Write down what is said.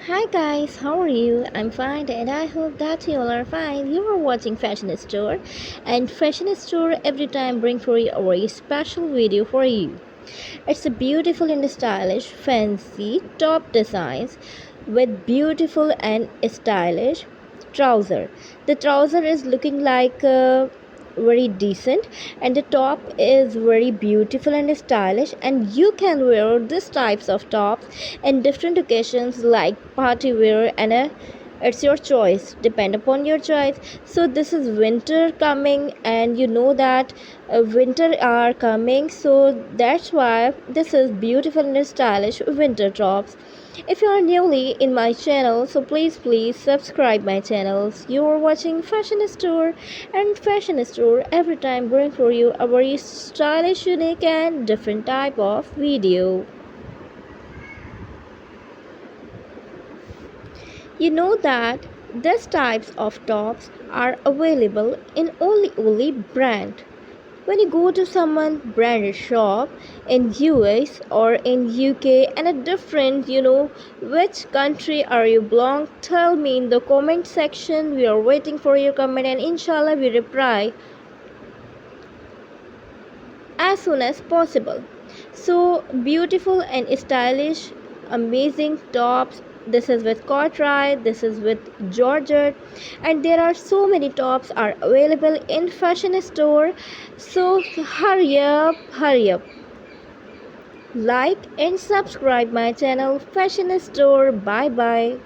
Hi guys, how are you? I'm fine and I hope that you all are fine. You are watching Fashion Store and Fashion Store every time bring for you a very special video for you. It's a beautiful and stylish fancy top designs with beautiful and stylish trouser. The trouser is looking like very decent and the top is very beautiful and stylish, and you can wear these types of tops in different occasions like party wear and it's your choice, depend upon your choice. So this is winter coming and you know that winter are coming, so that's why this is beautiful and stylish winter tops. If you are newly in my channel, so please subscribe my channels. You are watching Fashion Store, and Fashion Store every time bring for you a very stylish, unique and different type of video. You know that these types of tops are available in only brand. When you go to someone branded shop in US or in UK and a different, which country are you belong, tell me in the comment section. We are waiting for your comment and inshallah we reply as soon as possible. So beautiful and stylish, amazing tops. This is with corduroy, this is with georgette, and there are so many tops are available in Fashion Store. So hurry up, like and subscribe my channel Fashion Store. Bye bye.